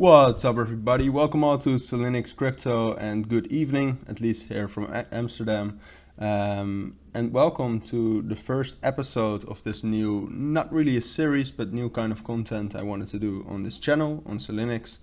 What's up, everybody? Welcome all to Cilinix Crypto, and good evening, at least here from Amsterdam. And welcome to the first episode of this new, not really a series, but new kind of content I wanted to do on this channel, on Cilinix,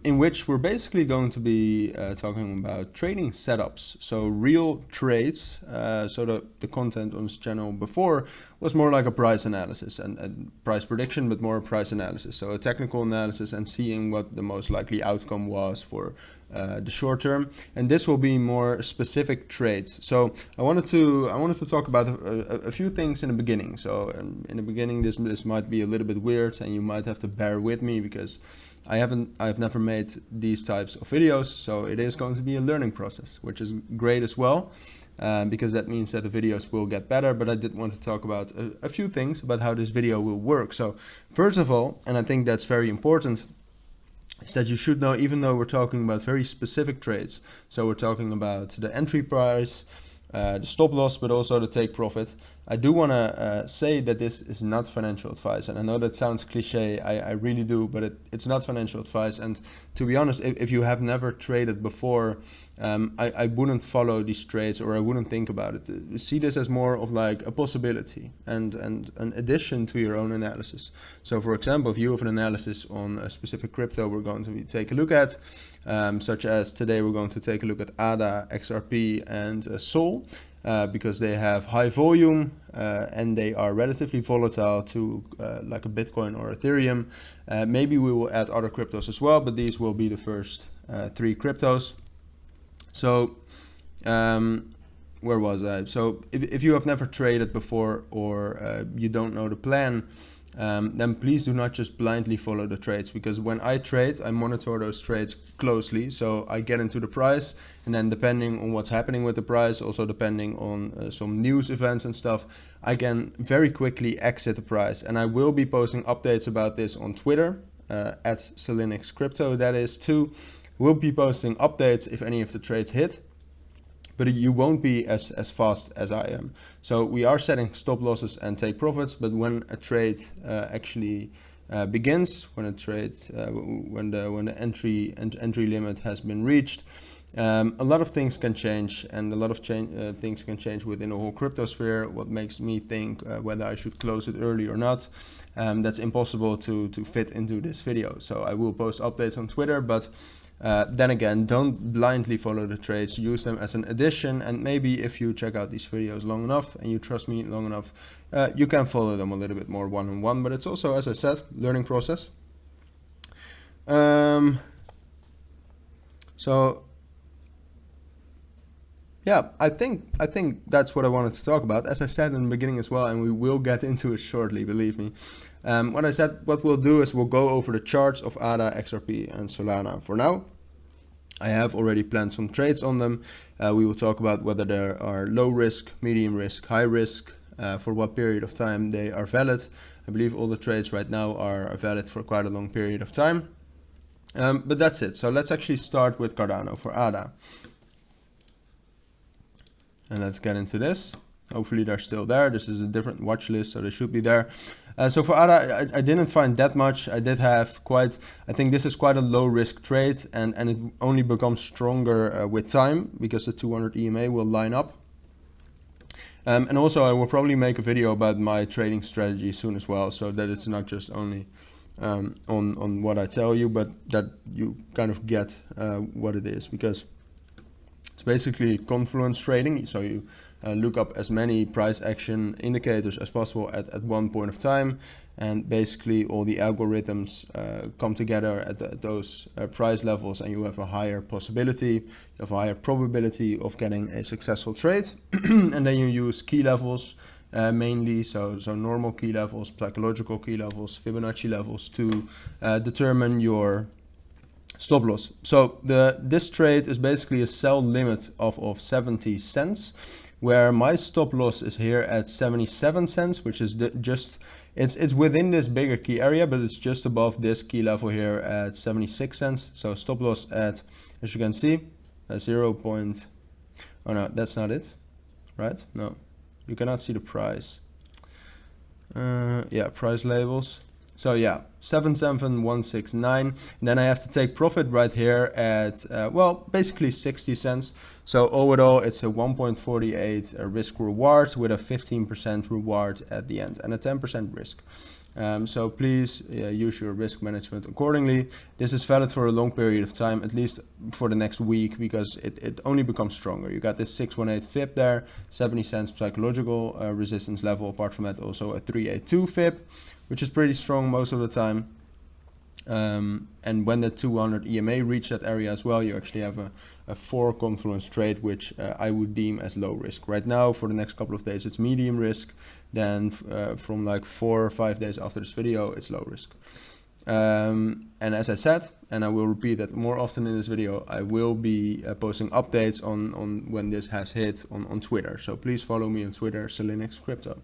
in which we're basically going to be talking about trading setups, so real trades. So the content on this channel before was more like a price analysis and price prediction, but more price analysis. So a technical analysis and seeing what the most likely outcome was for the short term. And this will be more specific trades. So I wanted to talk about a few things in the beginning. So in the beginning, this might be a little bit weird, and you might have to bear with me because I've never made these types of videos. So it is going to be a learning process, which is great as well. Because that means that the videos will get better, but I did want to talk about a few things about how this video will work. So first of all, and I think that's very important, is that you should know, even though we're talking about very specific trades, so we're talking about the entry price, the stop loss, but also the take profit. I do want to say that this is not financial advice, and I know that sounds cliche, I really do, but it's not financial advice. And to be honest, if you have never traded before, I wouldn't follow these trades, or I wouldn't think about it. See this as more of like a possibility and an addition to your own analysis. So for example, if you have an analysis on a specific crypto we're going to take a look at, such as today we're going to take a look at ADA, XRP and Sol. Because they have high volume and they are relatively volatile to like a Bitcoin or Ethereum. Maybe we will add other cryptos as well, but these will be the first three cryptos. So where was I? So if you have never traded before, or you don't know the plan, then please do not just blindly follow the trades, because when I trade, I monitor those trades closely. So I get into the price, and then depending on what's happening with the price, also depending on some news events and stuff, I can very quickly exit the price. And I will be posting updates about this on Twitter, at cilinixcrypto, that is too. We'll be posting updates if any of the trades hit, but you won't be as fast as I am. So we are setting stop losses and take profits, but when a trade actually begins, when the entry limit has been reached, a lot of things can change, and a lot of things can change within the whole crypto sphere. What makes me think whether I should close it early or not, that's impossible to fit into this video. So I will post updates on Twitter, but then again, don't blindly follow the trades, use them as an addition, and maybe if you check out these videos long enough and you trust me long enough, you can follow them a little bit more one-on-one, but it's also, as I said, learning process. So yeah, I think that's what I wanted to talk about, as I said in the beginning as well, and we will get into it shortly, believe me. What I said, what we'll do is we'll go over the charts of ADA, XRP and Solana. For now, I have already planned some trades on them. We will talk about whether there are low risk, medium risk, high risk, for what period of time they are valid. I believe all the trades right now are valid for quite a long period of time. But that's it. So let's actually start with Cardano for ADA. And let's get into this. Hopefully they're still there. This is a different watch list, so they should be there. So for ADA, I didn't find that much. I did have I think this is quite a low risk trade, and it only becomes stronger with time, because the 200 EMA will line up. And also I will probably make a video about my trading strategy soon as well, so that it's not just only on what I tell you, but that you kind of get what it is, because it's basically confluence trading. So you look up as many price action indicators as possible at one point of time, and basically all the algorithms come together at those price levels, and you have a higher possibility, you have a higher probability of getting a successful trade. And then you use key levels mainly, so normal key levels, psychological key levels, Fibonacci levels, to determine your stop loss. So this trade is basically a sell limit of 70 cents, where my stop loss is here at 77 cents, which is it's within this bigger key area, but it's just above this key level here at 76 cents. So stop loss at, as you can see, 0. Oh no, that's not it, right? No, you cannot see the price. Yeah, price labels. So yeah, 77169. And then I have to take profit right here at, well, basically 60 cents. So all in all, it's a 1.48 risk reward with a 15% reward at the end and a 10% risk. So please use your risk management accordingly. This is valid for a long period of time, at least for the next week, because it only becomes stronger. You got this 618 fib there, 70 cents psychological resistance level. Apart from that, also a 382 fib, which is pretty strong most of the time. And when the 200 EMA reach that area as well, you actually have a 4 confluence trade, which I would deem as low risk. Right now, for the next couple of days, it's medium risk. Then from like 4 or 5 days after this video, it's low risk. And as I said, and I will repeat that more often in this video, I will be posting updates on when this has hit on Twitter. So please follow me on Twitter, cilinixfxcapital.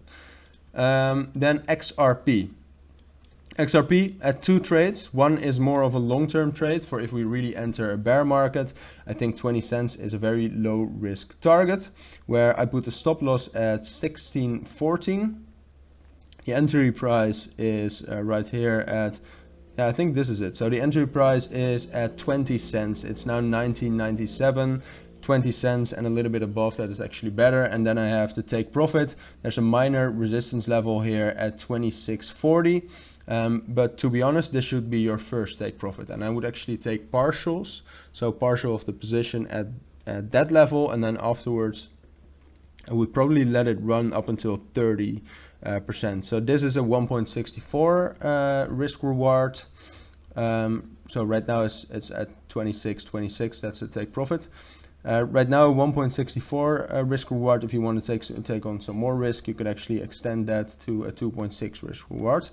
Then XRP. XRP at 2 trades. One is more of a long-term trade for if we really enter a bear market. I think 20 cents is a very low risk target, where I put the stop loss at 16.14. The entry price is right here at, yeah, I think this is it. So the entry price is at 20 cents. It's now 19.97. 20 cents and a little bit above that is actually better. And then I have to take profit. There's a minor resistance level here at 26.40. But to be honest, this should be your first take profit. And I would actually take partials. So partial of the position at that level. And then afterwards, I would probably let it run up until 30%. So this is a 1.64 risk reward. So right now it's at 26. That's a take profit. Right now 1.64 risk reward. If you want to take on some more risk, you could actually extend that to a 2.6 risk reward.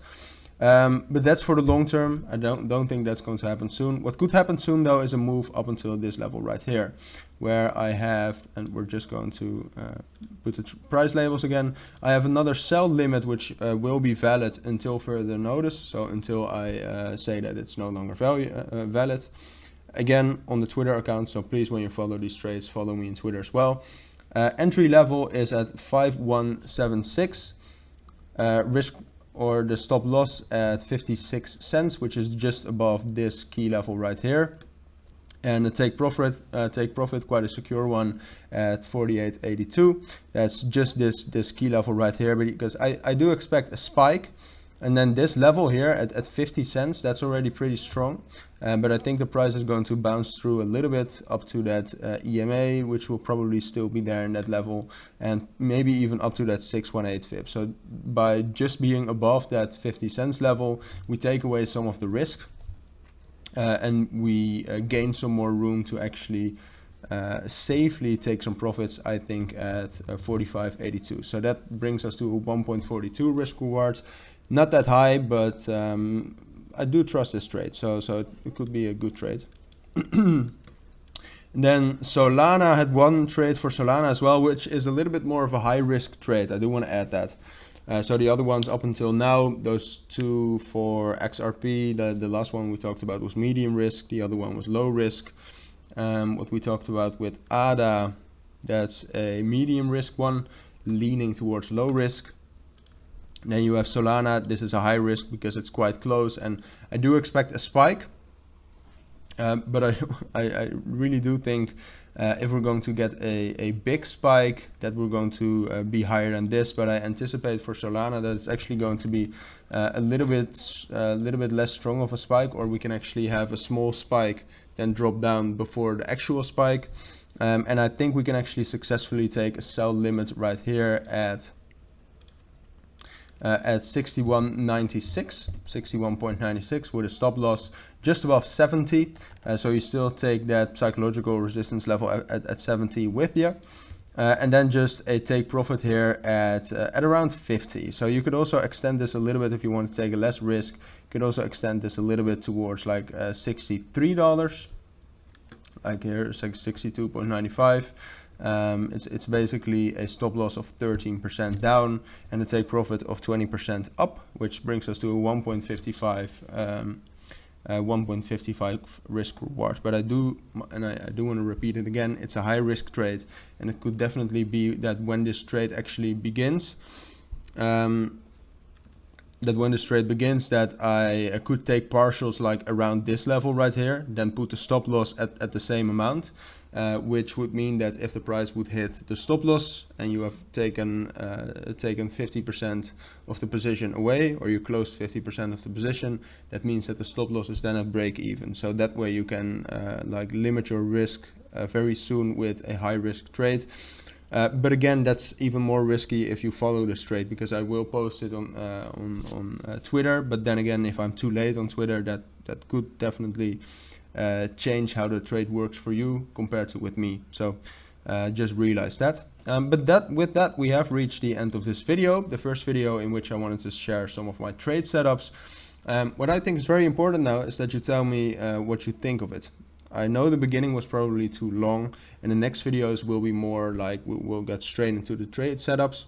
But that's for the long term. I don't think that's going to happen soon. What could happen soon though is a move up until this level right here, where I have, and we're just going to put the price labels again. I have another sell limit which will be valid until further notice. So until I say that it's no longer valid. Again, on the Twitter account, so please, when you follow these trades, follow me on Twitter as well. Entry level is at 5176. Risk or the stop loss at 56 cents, which is just above this key level right here. And the take profit, quite a secure one at 48.82. That's just this key level right here, because I do expect a spike. And then this level here at 50 cents, that's already pretty strong. But I think the price is going to bounce through a little bit up to that EMA, which will probably still be there in that level, and maybe even up to that 618 fib. So by just being above that 50 cents level, we take away some of the risk and we gain some more room to actually safely take some profits, I think, at 45.82. So that brings us to a 1.42 risk reward. Not that high, but I do trust this trade, so it could be a good trade. And then Solana, had one trade for Solana as well, which is a little bit more of a high risk trade. I do want to add that. So the other ones up until now, those two for XRP, the last one we talked about was medium risk. The other one was low risk. What we talked about with ADA, that's a medium risk one, leaning towards low risk. Then you have Solana. This is a high risk because it's quite close, and I do expect a spike. But I really do think if we're going to get a big spike, that we're going to be higher than this. But I anticipate for Solana that it's actually going to be a little bit less strong of a spike, or we can actually have a small spike then drop down before the actual spike. And I think we can actually successfully take a sell limit right here at 61.96 with a stop loss just above 70. So you still take that psychological resistance level at 70 with you. And then just a take profit here at around 50. So you could also extend this a little bit if you want to take a less risk. You could also extend this a little bit towards like $63. Like here, it's like 62.95. It's basically a stop loss of 13% down and a take profit of 20% up, which brings us to a 1.55 risk reward. But I do want to repeat it again, it's a high risk trade, and it could definitely be that when this trade actually begins, that when this trade begins that I could take partials like around this level right here, then put the stop loss at the same amount, which would mean that if the price would hit the stop loss and you have taken 50% of the position away, or you closed 50% of the position, that means that the stop loss is then at break even. So that way you can like limit your risk very soon with a high risk trade. But again, that's even more risky if you follow this trade, because I will post it on Twitter. But then again, if I'm too late on Twitter, that could definitely change how the trade works for you compared to with me. So just realize that. But with that, we have reached the end of this video, the first video in which I wanted to share some of my trade setups. What I think is very important now is that you tell me what you think of it. I know the beginning was probably too long, and the next videos will be more like we'll get straight into the trade setups.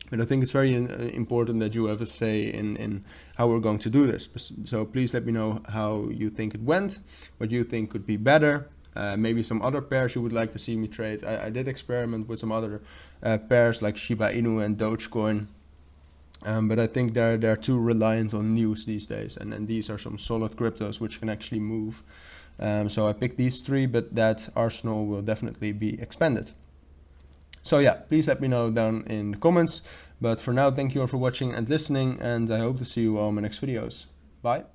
But I think it's very important that you have a say in how we're going to do this. So please let me know how you think it went, what you think could be better, maybe some other pairs you would like to see me trade. I did experiment with some other pairs like Shiba Inu and Dogecoin. But I think they're too reliant on news these days, and these are some solid cryptos which can actually move. So I picked these three, but that arsenal will definitely be expanded. So yeah, please let me know down in the comments. But for now, thank you all for watching and listening, and I hope to see you all in my next videos. Bye.